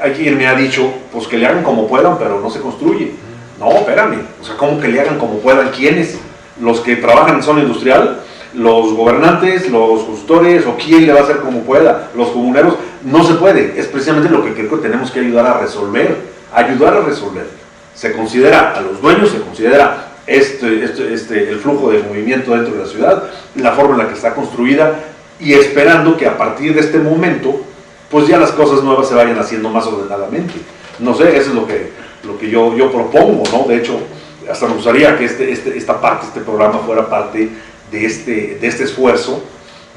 Alguien me ha dicho, pues que le hagan como puedan, pero no se construye. No, espérame, o sea, ¿cómo que le hagan como puedan? ¿Quiénes? ¿Los que trabajan en zona industrial? ¿Los gobernantes? ¿Los consultores? ¿O quién le va a hacer como pueda? ¿Los comuneros? No se puede. Es precisamente lo que creo que tenemos que ayudar a resolver ayudar a resolverla. Se considera a los dueños, se considera el flujo de movimiento dentro de la ciudad, la forma en la que está construida, y esperando que a partir de este momento, pues ya las cosas nuevas se vayan haciendo más ordenadamente. No sé, eso es lo que yo propongo, ¿no? De hecho, hasta me gustaría que este programa fuera parte de este esfuerzo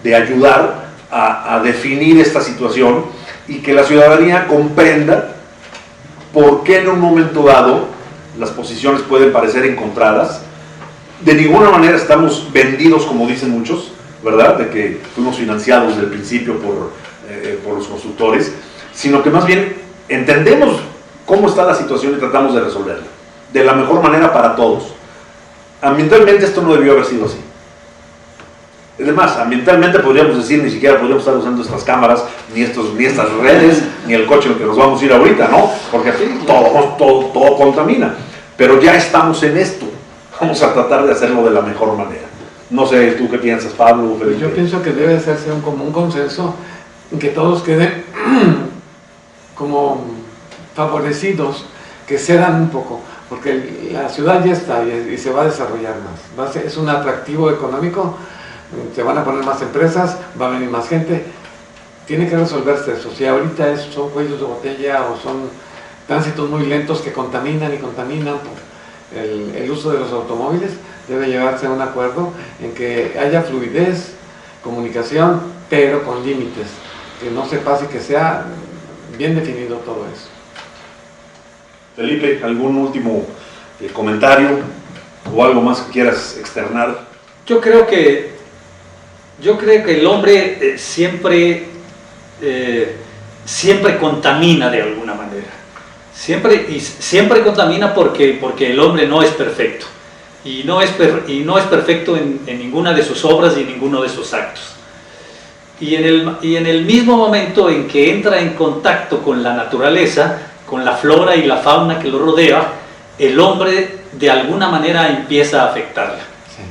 de ayudar a definir esta situación y que la ciudadanía comprenda por qué en un momento dado las posiciones pueden parecer encontradas. De ninguna manera estamos vendidos, como dicen muchos, ¿verdad? De que fuimos financiados desde el principio por los constructores, sino que más bien entendemos cómo está la situación y tratamos de resolverla de la mejor manera para todos. Ambientalmente esto no debió haber sido así. Además, ambientalmente podríamos decir, ni siquiera podríamos estar usando estas cámaras, ni estas redes, ni el coche en el que nos vamos a ir ahorita, ¿no? Porque aquí todo contamina. Pero ya estamos en esto. Vamos a tratar de hacerlo de la mejor manera. No sé, ¿tú qué piensas, Pablo? Pues yo pienso que debe hacerse un común consenso en que todos queden como favorecidos, que cedan un poco, porque la ciudad ya está y se va a desarrollar más. Es un atractivo económico, se van a poner más empresas, va a venir más gente. Tiene que resolverse eso. Si ahorita son cuellos de botella o son tránsitos muy lentos que contaminan y contaminan por el uso de los automóviles, debe llevarse a un acuerdo en que haya fluidez, comunicación, pero con límites, que no se pase, que sea bien definido todo eso. Felipe, ¿algún último comentario o algo más que quieras externar? Yo creo que el hombre siempre contamina de alguna manera. Siempre contamina porque el hombre no es perfecto. Y no es perfecto en ninguna de sus obras y en ninguno de sus actos. Y en el mismo momento en que entra en contacto con la naturaleza, con la flora y la fauna que lo rodea, el hombre de alguna manera empieza a afectarla. Sí.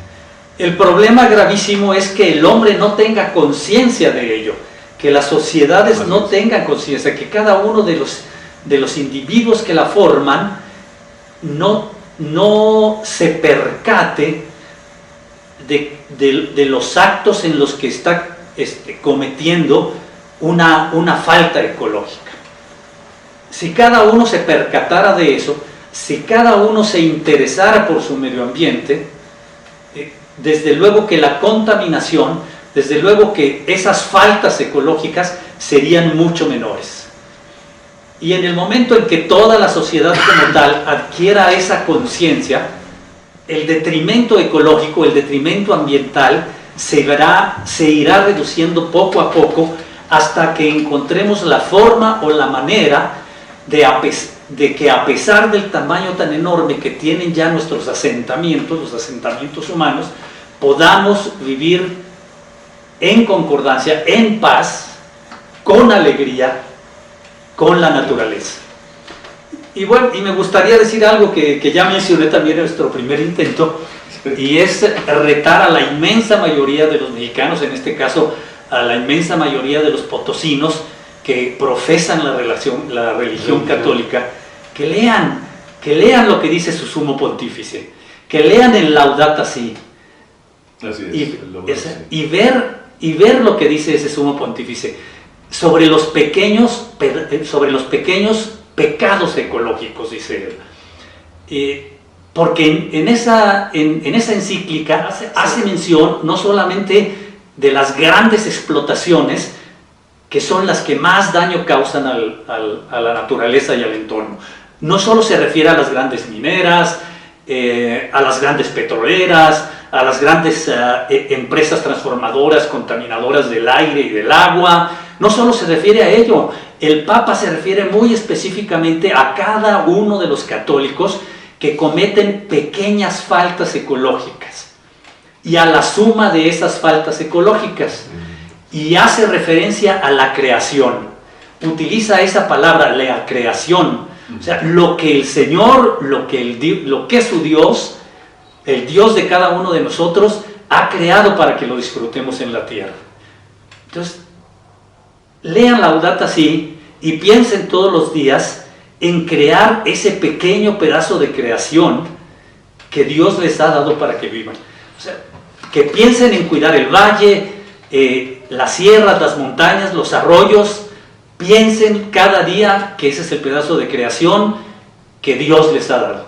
El problema gravísimo es que el hombre no tenga conciencia de ello, que las sociedades no tengan conciencia, que cada uno de los individuos que la forman no se percate de los actos en los que está cometiendo una falta ecológica. Si cada uno se percatara de eso, si cada uno se interesara por su medio ambiente, desde luego que la contaminación, desde luego que esas faltas ecológicas serían mucho menores. Y en el momento en que toda la sociedad como tal adquiera esa conciencia, el detrimento ecológico, el detrimento ambiental se irá reduciendo poco a poco hasta que encontremos la forma o la manera de que a pesar del tamaño tan enorme que tienen ya nuestros asentamientos, los asentamientos humanos, podamos vivir en concordancia, en paz, con alegría, con la naturaleza. Y bueno, y me gustaría decir algo que ya mencioné también en nuestro primer intento, y es retar a la inmensa mayoría de los mexicanos, en este caso a la inmensa mayoría de los potosinos que profesan la religión católica, que lean lo que dice su sumo pontífice, que lean el Laudato Si, y ver lo que dice ese sumo pontífice sobre los pequeños pecados ecológicos, dice él. Porque en esa encíclica hace mención no solamente de las grandes explotaciones, que son las que más daño causan a la naturaleza y al entorno. No solo se refiere a las grandes mineras, a las grandes petroleras, a las grandes empresas transformadoras, contaminadoras del aire y del agua. No solo se refiere a ello, el Papa se refiere muy específicamente a cada uno de los católicos que cometen pequeñas faltas ecológicas y a la suma de esas faltas ecológicas. Y hace referencia a la creación, utiliza esa palabra, la creación, o sea, lo que el Señor, lo que su Dios, el Dios de cada uno de nosotros, ha creado para que lo disfrutemos en la tierra. Entonces, lean Laudato Si y piensen todos los días en crear ese pequeño pedazo de creación que Dios les ha dado para que vivan. O sea, que piensen en cuidar el valle, las sierras, las montañas, los arroyos. Piensen cada día que ese es el pedazo de creación que Dios les ha dado.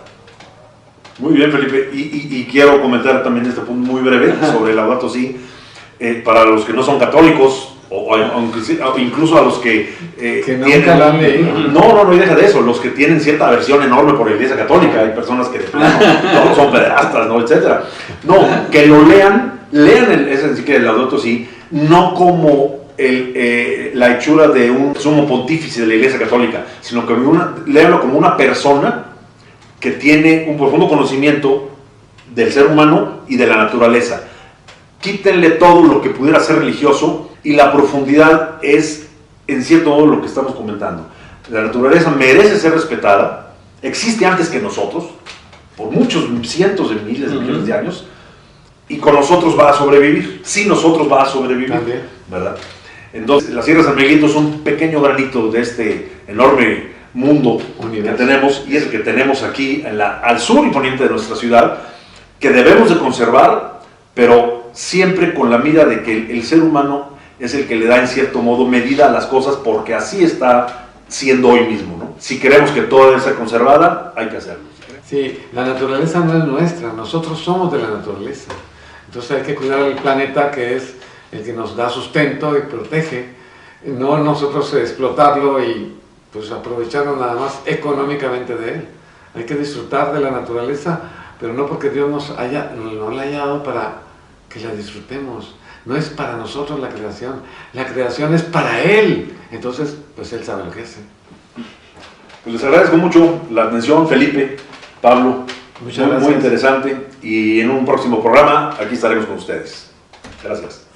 Muy bien, Felipe. Y quiero comentar también este punto muy breve sobre Laudato Si. Para los que no son católicos, o incluso a los que nunca lo han leído. No, y deja de eso, los que tienen cierta aversión enorme por la Iglesia Católica, hay personas que de plano no son pederastas, ¿no? Etcétera. No, que lo lean ese encíclica de Laudato Si, no como la hechura de un sumo pontífice de la Iglesia Católica, sino que léanlo como una persona que tiene un profundo conocimiento del ser humano y de la naturaleza. Quítenle todo lo que pudiera ser religioso, y la profundidad es, en cierto modo, lo que estamos comentando. La naturaleza merece ser respetada, existe antes que nosotros, por muchos cientos de miles de millones de años, y con nosotros va a sobrevivir. Sí, nosotros va a sobrevivir, también, ¿verdad? Entonces, las Sierras San Miguelito es un pequeño granito de este enorme mundo que tenemos, y es el que tenemos aquí al sur y poniente de nuestra ciudad, que debemos de conservar, pero siempre con la mira de que el ser humano es el que le da en cierto modo medida a las cosas, porque así está siendo hoy mismo, ¿no? Si queremos que todo debe ser conservada, hay que hacerlo. Sí, la naturaleza no es nuestra, nosotros somos de la naturaleza. Entonces hay que cuidar el planeta, que es el que nos da sustento y protege, no nosotros explotarlo y pues aprovecharnos nada más económicamente de él. Hay que disfrutar de la naturaleza, pero no porque Dios no la haya dado para que la disfrutemos. No es para nosotros la creación es para Él. Entonces, pues Él sabe lo que hace. Pues les agradezco mucho la atención, Felipe, Pablo. Muchas gracias. Muy interesante, y en un próximo programa aquí estaremos con ustedes. Gracias.